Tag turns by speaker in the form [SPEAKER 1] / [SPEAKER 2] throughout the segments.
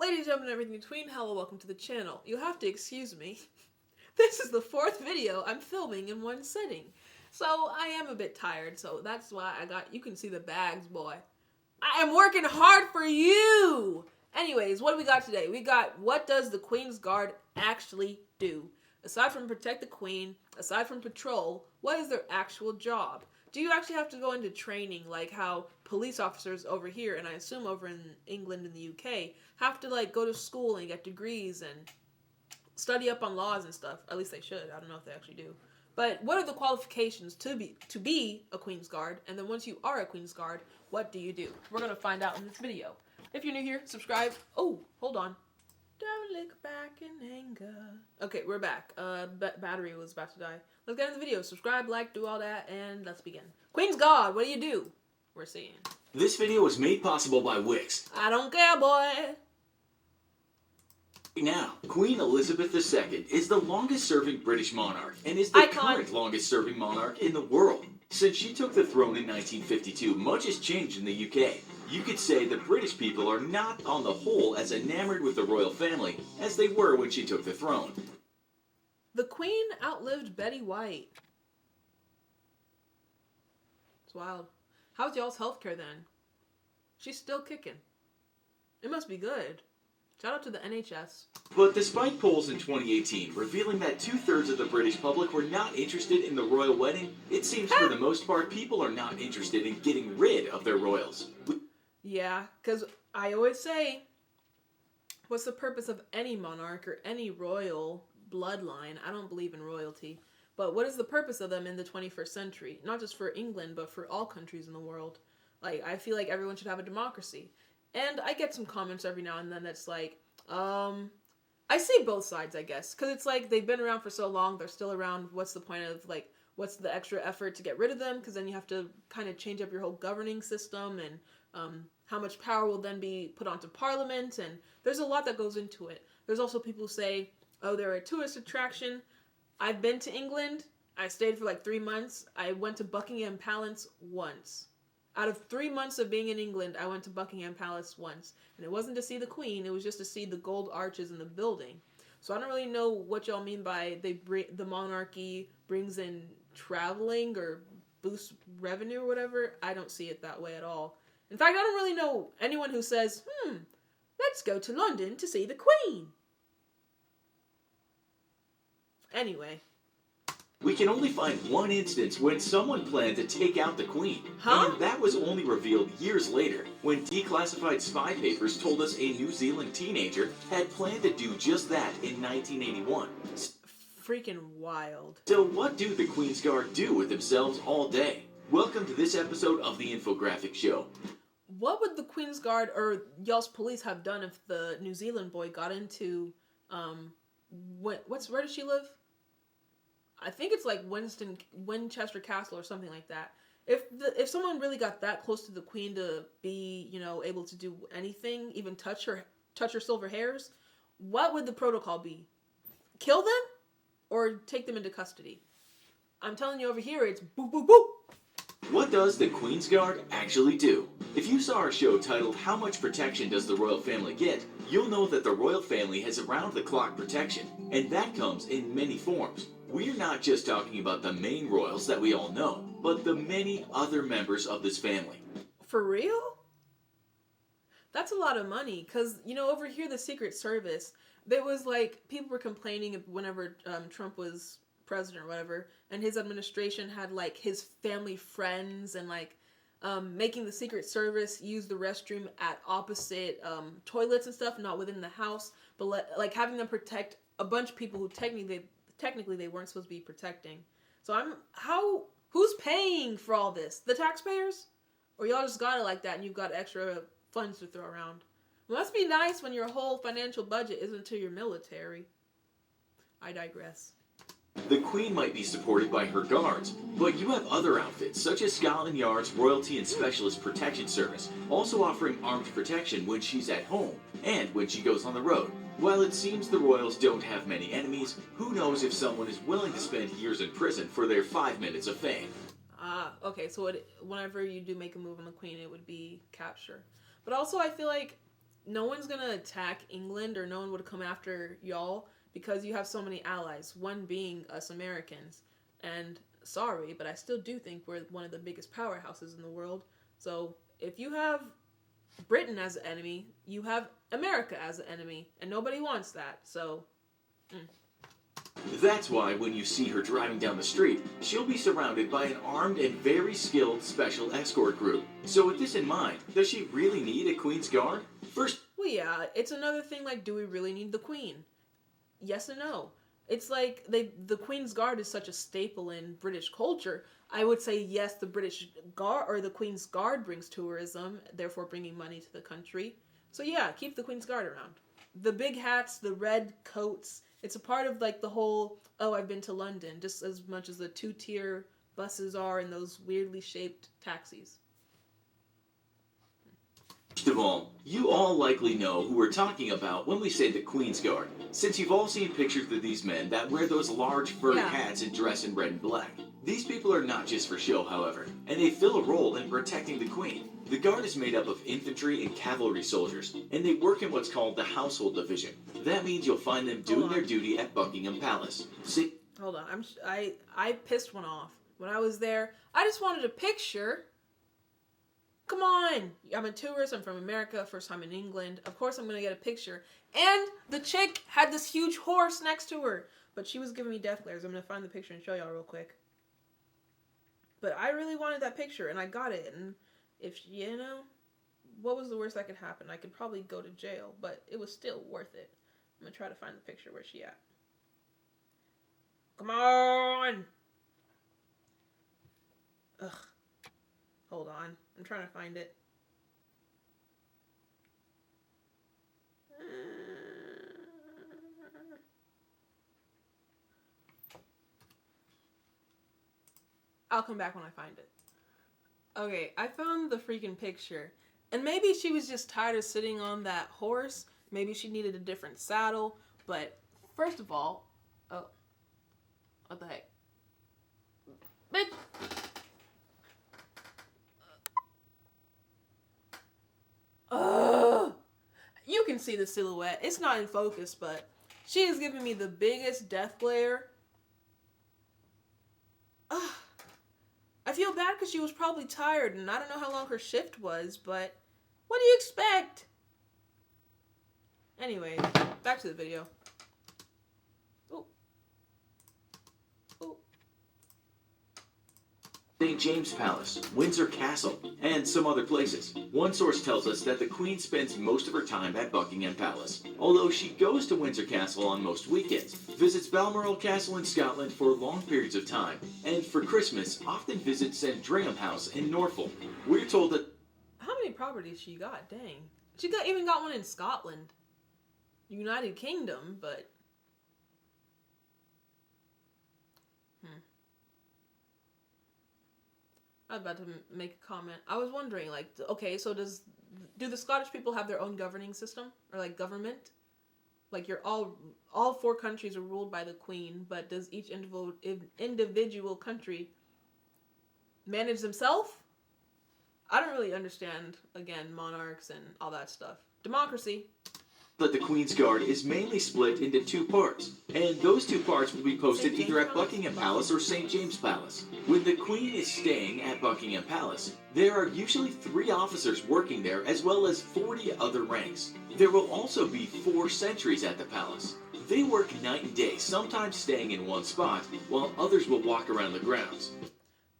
[SPEAKER 1] Ladies and gentlemen, everything in between, hello, welcome to the channel. You have to excuse me. This is the 4th video I'm filming in one sitting. So I am a bit tired, so that's why you can see the bags, boy. I am working hard for you! Anyways, what do we got today? We got, what does the Queen's Guard actually do? Aside from protect the Queen, aside from patrol, what is their actual job? Do you actually have to go into training like how police officers over here, and I assume over in England and the UK, have to like go to school and get degrees and study up on laws and stuff? At least they should. I don't know if they actually do. But what are the qualifications to be a Queen's Guard? And then once you are a Queen's Guard, what do you do? We're going to find out in this video. If you're new here, subscribe. Oh, hold on. Don't look back in anger. Okay, we're back. Battery was about to die. Let's get into the video. Subscribe, like, do all that, and let's begin. Queen's Guard, what do you do? We're seeing.
[SPEAKER 2] This video was made possible by Wix.
[SPEAKER 1] I don't care, boy.
[SPEAKER 2] Now, Queen Elizabeth II is the longest-serving British monarch and is the current longest-serving monarch in the world. Since she took the throne in 1952, much has changed in the UK. You could say the British people are not, on the whole, as enamored with the royal family as they were when she took the throne.
[SPEAKER 1] The Queen outlived Betty White. It's wild. How's y'all's healthcare then? She's still kicking. It must be good. Shout out to the NHS.
[SPEAKER 2] But despite polls in 2018 revealing that 2/3 of the British public were not interested in the royal wedding, it seems for the most part people are not interested in getting rid of their royals.
[SPEAKER 1] Yeah, because I always say, what's the purpose of any monarch or any royal bloodline? I don't believe in royalty. But what is the purpose of them in the 21st century? Not just for England, but for all countries in the world. Like, I feel like everyone should have a democracy. And I get some comments every now and then that's like, I see both sides, I guess. Because it's like, they've been around for so long, they're still around. What's the point of, like, what's the extra effort to get rid of them? Because then you have to kind of change up your whole governing system, and how much power will then be put onto Parliament, and there's a lot that goes into it. There's also people who say, oh, they're a tourist attraction. I've been to England. I stayed for like 3 months. I went to Buckingham Palace once. Out of 3 months of being in England, I went to Buckingham Palace once. And it wasn't to see the Queen, it was just to see the gold arches in the building. So I don't really know what y'all mean by the monarchy brings in traveling or boosts revenue or whatever. I don't see it that way at all. In fact, I don't really know anyone who says, let's go to London to see the Queen. Anyway.
[SPEAKER 2] We can only find one instance when someone planned to take out the Queen.
[SPEAKER 1] Huh?
[SPEAKER 2] And that was only revealed years later, when declassified spy papers told us a New Zealand teenager had planned to do just that in 1981.
[SPEAKER 1] Freaking wild.
[SPEAKER 2] So what do the Queen's Guard do with themselves all day? Welcome to this episode of the Infographic Show.
[SPEAKER 1] What would the Queen's Guard or y'all's police have done if the New Zealand boy got into, where does she live? I think it's like Winchester Castle or something like that. If someone really got that close to the Queen to be, able to do anything, even touch her silver hairs, what would the protocol be? Kill them? Or take them into custody? I'm telling you over here, it's boop, boop, boop.
[SPEAKER 2] What does the Queen's Guard actually do? If you saw our show titled How Much Protection Does the Royal Family Get?, you'll know that the royal family has around-the-clock protection, and that comes in many forms. We're not just talking about the main royals that we all know, but the many other members of this family.
[SPEAKER 1] For real? That's a lot of money, because, over here, the Secret Service, there was, like, people were complaining whenever Trump was president or whatever, and his administration had, like, his family friends and, like, making the Secret Service use the restroom at opposite toilets and stuff, not within the house, but, like, having them protect a bunch of people who technically they weren't supposed to be protecting. So who's paying for all this? The taxpayers? Or y'all just got it like that and you've got extra funds to throw around? It must be nice when your whole financial budget isn't to your military. I digress.
[SPEAKER 2] The Queen might be supported by her guards, but you have other outfits such as Scotland Yard's Royalty and Specialist Protection Service, also offering armed protection when she's at home and when she goes on the road. While it seems the royals don't have many enemies, who knows if someone is willing to spend years in prison for their 5 minutes of fame.
[SPEAKER 1] Okay, so whenever you do make a move on the Queen, it would be capture. But also I feel like no one's gonna attack England, or no one would come after y'all because you have so many allies, one being us Americans. And sorry, but I still do think we're one of the biggest powerhouses in the world. So if you have Britain as an enemy, you have America as an enemy, and nobody wants that. So
[SPEAKER 2] That's why when you see her driving down the street, she'll be surrounded by an armed and very skilled special escort group. So with this in mind, does she really need a Queen's Guard? First,
[SPEAKER 1] well, yeah, it's another thing, like, do we really need the Queen? Yes and no. It's like the Queen's Guard is such a staple in British culture. I would say yes, the British Guard or the Queen's Guard brings tourism, therefore bringing money to the country. So yeah, keep the Queen's Guard around. The big hats, the red coats, it's a part of like the whole, oh, I've been to London, just as much as the 2-tier buses are and those weirdly shaped taxis.
[SPEAKER 2] First of all, you all likely know who we're talking about when we say the Queen's Guard, since you've all seen pictures of these men that wear those large furry hats and dress in red and black. These people are not just for show, however, and they fill a role in protecting the Queen. The Guard is made up of infantry and cavalry soldiers, and they work in what's called the Household Division. That means you'll find them doing their duty at Buckingham Palace. See?
[SPEAKER 1] Hold on, I pissed one off. When I was there, I just wanted a picture. Come on! I'm a tourist, I'm from America, first time in England. Of course I'm gonna get a picture. And the chick had this huge horse next to her. But she was giving me death glares. I'm gonna find the picture and show y'all real quick. But I really wanted that picture, and I got it. And if, you know, what was the worst that could happen? I could probably go to jail, but it was still worth it. I'm gonna try to find the picture. Where's she at? Come on! Ugh. Hold on. I'm trying to find it. I'll come back when I find it. Okay, I found the freaking picture. And maybe she was just tired of sitting on that horse. Maybe she needed a different saddle. But first of all, oh, what the heck? Bitch! You can see the silhouette. It's not in focus, but she is giving me the biggest death glare. I feel bad because she was probably tired, and I don't know how long her shift was, but what do you expect? Anyway, back to the video.
[SPEAKER 2] St. James Palace, Windsor Castle, and some other places. One source tells us that the Queen spends most of her time at Buckingham Palace, although she goes to Windsor Castle on most weekends, visits Balmoral Castle in Scotland for long periods of time, and for Christmas often visits Sandringham House in Norfolk. We're told that...
[SPEAKER 1] How many properties she got? Dang. She even got one in Scotland. United Kingdom, but... I was about to make a comment. I was wondering, like, okay, so do the Scottish people have their own governing system? Or, like, government? Like, all 4 countries are ruled by the Queen, but does each individual country manage themselves? I don't really understand, again, monarchs and all that stuff. Democracy.
[SPEAKER 2] That the Queen's Guard is mainly split into 2 parts, and those 2 parts will be posted either at Buckingham Palace or St. James Palace. When the Queen is staying at Buckingham Palace, there are usually 3 officers working there as well as 40 other ranks. There will also be 4 sentries at the palace. They work night and day, sometimes staying in one spot, while others will walk around the grounds.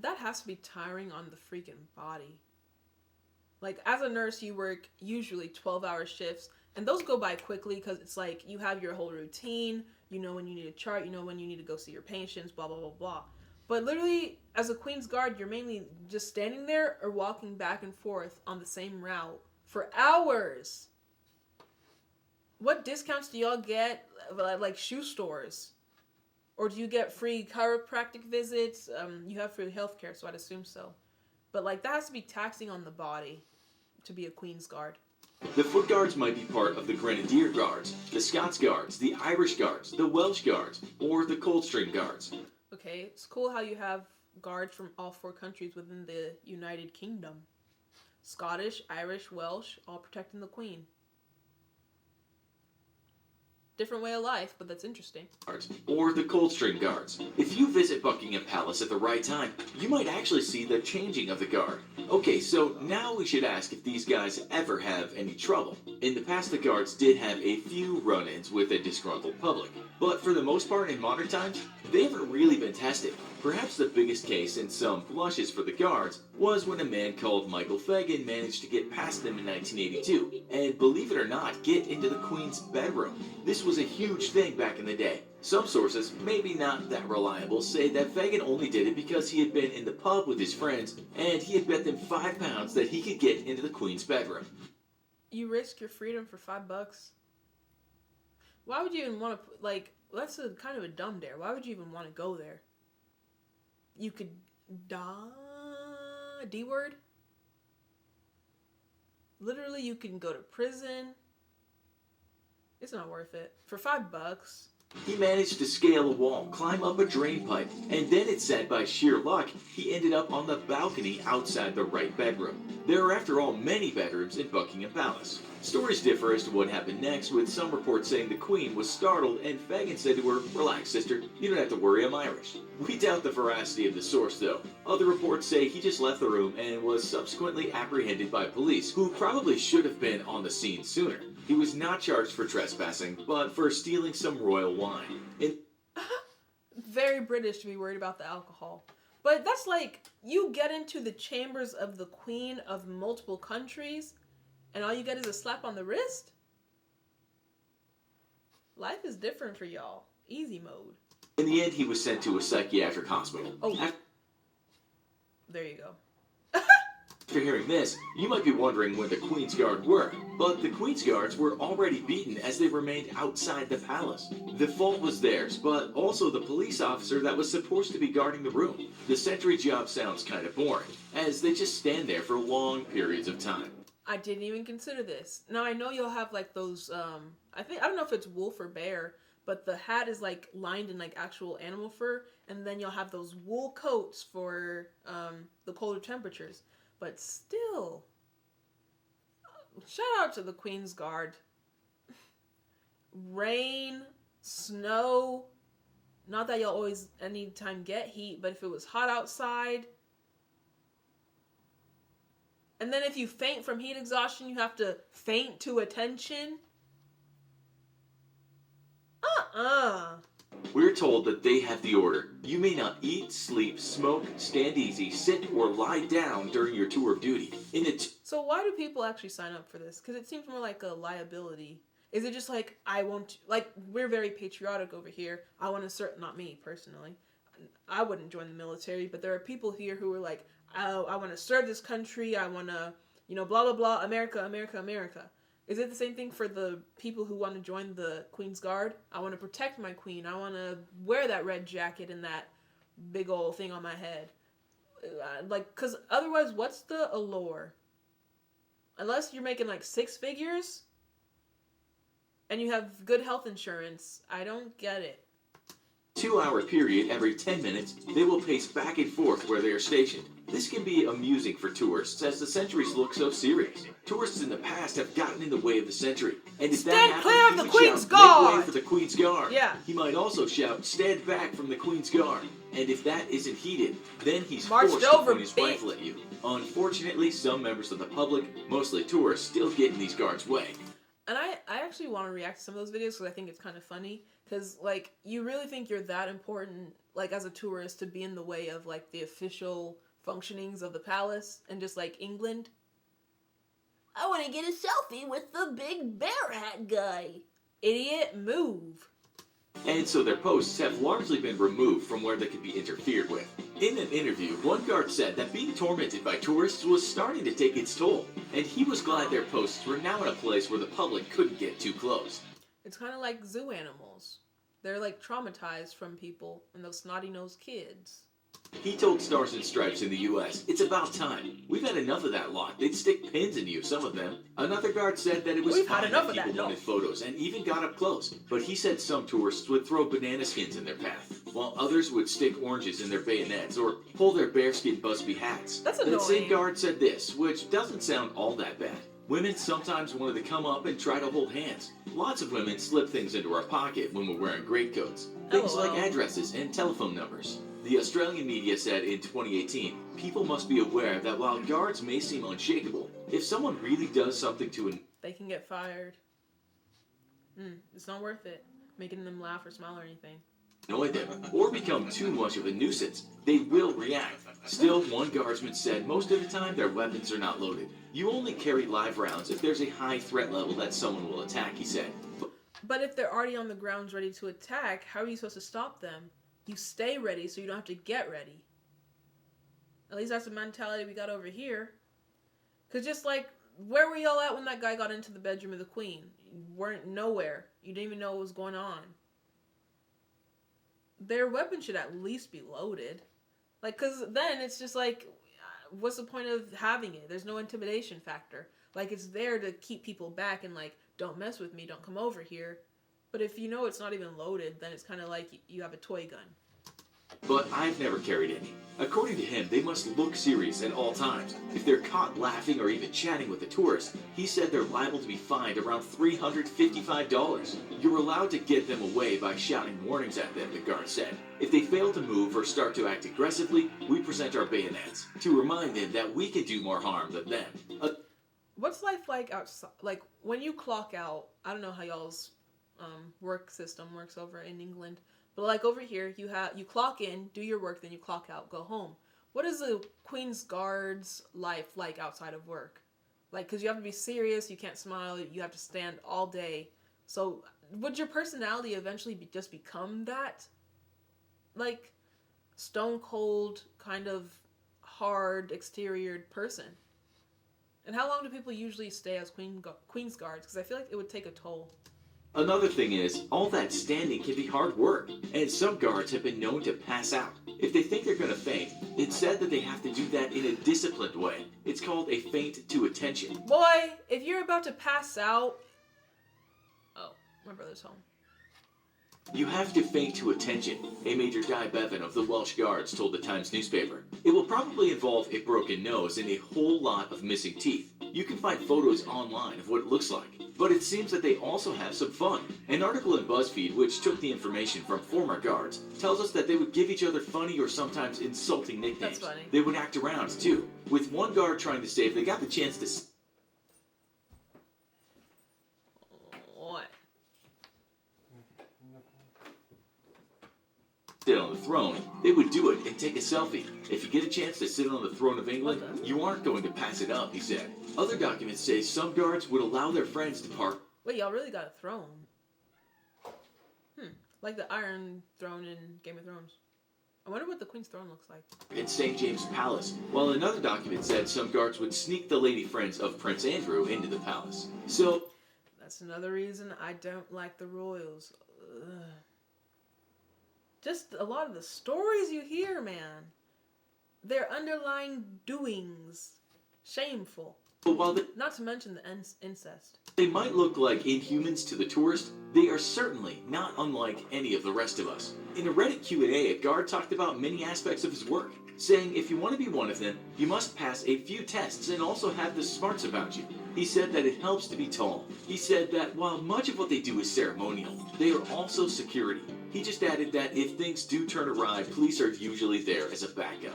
[SPEAKER 1] That has to be tiring on the freaking body. Like, as a nurse, you work usually 12-hour shifts, and those go by quickly because it's like you have your whole routine, you know when you need a chart, you know when you need to go see your patients, blah, blah, blah, blah. But literally, as a Queen's Guard, you're mainly just standing there or walking back and forth on the same route for hours. What discounts do y'all get, like shoe stores? Or do you get free chiropractic visits? You have free healthcare, so I'd assume so. But like that has to be taxing on the body to be a Queen's Guard.
[SPEAKER 2] The Foot Guards might be part of the Grenadier Guards, the Scots Guards, the Irish Guards, the Welsh Guards, or the Coldstream Guards.
[SPEAKER 1] Okay, it's cool how you have guards from all 4 countries within the United Kingdom. Scottish, Irish, Welsh, all protecting the Queen. Different way of life, but that's interesting.
[SPEAKER 2] Or the Coldstream Guards. If you visit Buckingham Palace at the right time, you might actually see the changing of the guard. Okay, so now we should ask if these guys ever have any trouble. In the past, the guards did have a few run-ins with a disgruntled public, but for the most part in modern times, they haven't really been tested. Perhaps the biggest case, and some blushes for the guards, was when a man called Michael Fagan managed to get past them in 1982, and believe it or not, get into the Queen's bedroom. This was a huge thing back in the day. Some sources, maybe not that reliable, say that Fagan only did it because he had been in the pub with his friends, and he had bet them £5 that he could get into the Queen's bedroom.
[SPEAKER 1] You risk your freedom for $5? Why would you even want to, like, that's a kind of a dumb dare. Why would you even want to go there? You could die. D-word? Literally, you can go to prison. It's not worth it. For $5.
[SPEAKER 2] He managed to scale a wall, climb up a drain pipe, and then it said by sheer luck, he ended up on the balcony outside the right bedroom. There are, after all, many bedrooms in Buckingham Palace. Stories differ as to what happened next, with some reports saying the Queen was startled and Fagan said to her, "Relax, sister, you don't have to worry, I'm Irish." We doubt the veracity of the source, though. Other reports say he just left the room and was subsequently apprehended by police, who probably should have been on the scene sooner. He was not charged for trespassing, but for stealing some royal wine.
[SPEAKER 1] Very British to be worried about the alcohol. But that's like, you get into the chambers of the Queen of multiple countries, and all you get is a slap on the wrist? Life is different for y'all. Easy mode.
[SPEAKER 2] In the end, he was sent to a psychiatric hospital.
[SPEAKER 1] Oh. There you go.
[SPEAKER 2] After hearing this, you might be wondering when the Queen's Guard were, but the Queen's Guards were already beaten as they remained outside the palace. The fault was theirs, but also the police officer that was supposed to be guarding the room. The sentry job sounds kind of boring, as they just stand there for long periods of time.
[SPEAKER 1] I didn't even consider this. Now I know you'll have like those, I don't know if it's wolf or bear, but the hat is like lined in like actual animal fur, and then you'll have those wool coats for the colder temperatures. But still, shout out to the Queen's Guard. Rain, snow, not that you'll always anytime get heat, but if it was hot outside. And then if you faint from heat exhaustion, you have to faint to attention.
[SPEAKER 2] We're told that they have the order: you may not eat, sleep, smoke, stand easy, sit, or lie down during your tour of duty.
[SPEAKER 1] So why do people actually sign up for this? Because it seems more like a liability. Is it just like, we're very patriotic over here. I want to serve, not me personally. I wouldn't join the military, but there are people here who are like, I want to serve this country. I want to, blah, blah, blah, America, America, America. Is it the same thing for the people who want to join the Queen's Guard? I want to protect my queen. I want to wear that red jacket and that big old thing on my head. Because otherwise, what's the allure? Unless you're making like 6 figures and you have good health insurance, I don't get it.
[SPEAKER 2] 2-hour period every 10 minutes, they will pace back and forth where they are stationed. This can be amusing for tourists, as the sentries look so serious. Tourists in the past have gotten in the way of the sentry, and if
[SPEAKER 1] stand
[SPEAKER 2] that
[SPEAKER 1] clear
[SPEAKER 2] happens,
[SPEAKER 1] of the
[SPEAKER 2] he would
[SPEAKER 1] Queen's
[SPEAKER 2] shout,
[SPEAKER 1] Guard!
[SPEAKER 2] "Make way for the Queen's Guard!"
[SPEAKER 1] Yeah.
[SPEAKER 2] He might also shout, "Stand back from the Queen's Guard!" And if that isn't heeded, then he's
[SPEAKER 1] Marched
[SPEAKER 2] forced to
[SPEAKER 1] over,
[SPEAKER 2] point his rifle at you. Unfortunately, some members of the public, mostly tourists, still get in these guards' way.
[SPEAKER 1] And I actually want to react to some of those videos because I think it's kind of funny. Because, you really think you're that important, as a tourist, to be in the way of, the official functionings of the palace and just, England? I want to get a selfie with the big bear hat guy. Idiot, move.
[SPEAKER 2] And so their posts have largely been removed from where they could be interfered with. In an interview, one guard said that being tormented by tourists was starting to take its toll, and he was glad their posts were now in a place where the public couldn't get too close.
[SPEAKER 1] It's kind of like zoo animals. They're traumatized from people and those snotty-nosed kids.
[SPEAKER 2] He told Stars and Stripes in the US, "It's about time. We've had enough of that lot. They'd stick pins in you, some of them." Another guard said that it was fine that people wanted photos and even got up close, but he said some tourists would throw banana skins in their path, while others would stick oranges in their bayonets or pull their bearskin busby hats.
[SPEAKER 1] That's annoying.
[SPEAKER 2] That same guard said this, which doesn't sound all that bad. Women sometimes wanted to come up and try to hold hands. Lots of women slip things into our pocket when we're wearing greatcoats. Things like addresses and telephone numbers. The Australian media said in 2018, people must be aware that while guards may seem unshakable, if someone really does something to
[SPEAKER 1] they can get fired. It's not worth it, making them laugh or smile or anything.
[SPEAKER 2] Annoy them, or become too much of a nuisance, they will react. Still, one guardsman said most of the time their weapons are not loaded. You only carry live rounds if there's a high threat level that someone will attack, he said.
[SPEAKER 1] But if they're already on the grounds ready to attack, how are you supposed to stop them? You stay ready so you don't have to get ready. At least that's the mentality we got over here. Because just like, where were y'all at when that guy got into the bedroom of the queen? You weren't nowhere. You didn't even know what was going on. Their weapon should at least be loaded. Like, because then it's just like, what's the point of having it? There's no intimidation factor. Like, it's there to keep people back and like, don't mess with me, don't come over here. But if you know it's not even loaded, then it's kind of like you have a toy gun.
[SPEAKER 2] But I've never carried any. According to him, they must look serious at all times. If they're caught laughing or even chatting with a tourist, he said they're liable to be fined around $355. You're allowed to get them away by shouting warnings at them, the guard said. If they fail to move or start to act aggressively, we present our bayonets to remind them that we can do more harm than them.
[SPEAKER 1] What's life like outside? Like, when you clock out, I don't know how y'all's work system works over in England. But like over here, you clock in, do your work, then you clock out, go home. What is the Queen's Guard's life like outside of work? Like, because you have to be serious, you can't smile, you have to stand all day. So would your personality eventually just become that? Like, stone cold, kind of hard, exteriored person? And how long do people usually stay as Queen's Guards? Because I feel like it would take a toll.
[SPEAKER 2] Another thing is, all that standing can be hard work, and some guards have been known to pass out. If they think they're going to faint, it's said that they have to do that in a disciplined way. It's called a feint to attention.
[SPEAKER 1] Boy, if you're about to pass out... Oh, my brother's home.
[SPEAKER 2] You have to feint to attention, a Major Guy Bevan of the Welsh Guards told the Times newspaper. It will probably involve a broken nose and a whole lot of missing teeth. You can find photos online of what it looks like. But it seems that they also have some fun. An article in BuzzFeed, which took the information from former guards, tells us that they would give each other funny or sometimes insulting nicknames.
[SPEAKER 1] That's funny.
[SPEAKER 2] They would act around, too. With one guard trying to say if they got the chance to...
[SPEAKER 1] What?
[SPEAKER 2] Sit on the throne, they would do it and take a selfie. If you get a chance to sit on the throne of England, you aren't going to pass it up, he said. Other documents say some guards would allow their friends to park.
[SPEAKER 1] Wait, y'all really got a throne? Like the Iron Throne in Game of Thrones. I wonder what the Queen's throne looks like.
[SPEAKER 2] In St. James Palace, while another document said some guards would sneak the lady friends of Prince Andrew into the palace. So,
[SPEAKER 1] that's another reason I don't like the royals. Ugh. Just a lot of the stories you hear, man. Their underlying doings. Shameful.
[SPEAKER 2] But while
[SPEAKER 1] not to mention the incest.
[SPEAKER 2] They might look like inhumans to the tourist, they are certainly not unlike any of the rest of us. In a Reddit Q&A, a guard talked about many aspects of his work, saying if you want to be one of them, you must pass a few tests and also have the smarts about you. He said that it helps to be tall. He said that while much of what they do is ceremonial, they are also security. He just added that if things do turn awry, police are usually there as a backup.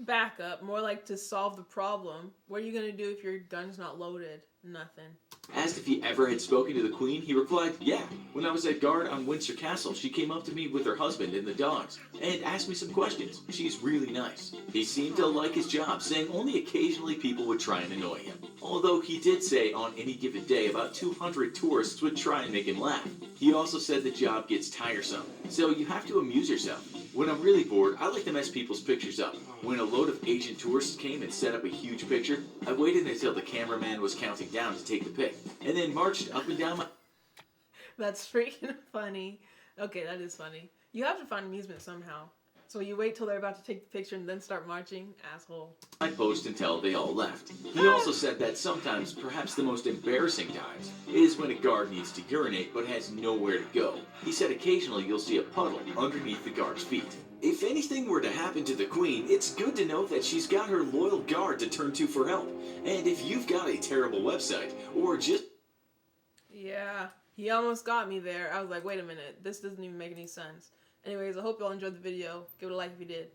[SPEAKER 1] Backup, more like to solve the problem. What are you going to do if your gun's not loaded? Nothing.
[SPEAKER 2] Asked if he ever had spoken to the Queen, he replied, yeah. When I was at guard on Windsor Castle, she came up to me with her husband and the dogs, and asked me some questions. She's really nice. He seemed to like his job, saying only occasionally people would try and annoy him. Although he did say on any given day about 200 tourists would try and make him laugh. He also said the job gets tiresome, so you have to amuse yourself. When I'm really bored, I like to mess people's pictures up. When a load of Asian tourists came and set up a huge picture, I waited until the cameraman was counting down to take the pic, and then marched up and down my...
[SPEAKER 1] That's freaking funny. Okay, that is funny. You have to find amusement somehow. So you wait till they're about to take the picture and then start marching? Asshole.
[SPEAKER 2] Post until they all left. He also said that sometimes, perhaps the most embarrassing times, is when a guard needs to urinate but has nowhere to go. He said occasionally you'll see a puddle underneath the guard's feet. If anything were to happen to the Queen, it's good to know that she's got her loyal guard to turn to for help. And if you've got a terrible website, or just...
[SPEAKER 1] Yeah, he almost got me there. I was like, wait a minute, this doesn't even make any sense. Anyways, I hope y'all enjoyed the video. Give it a like if you did.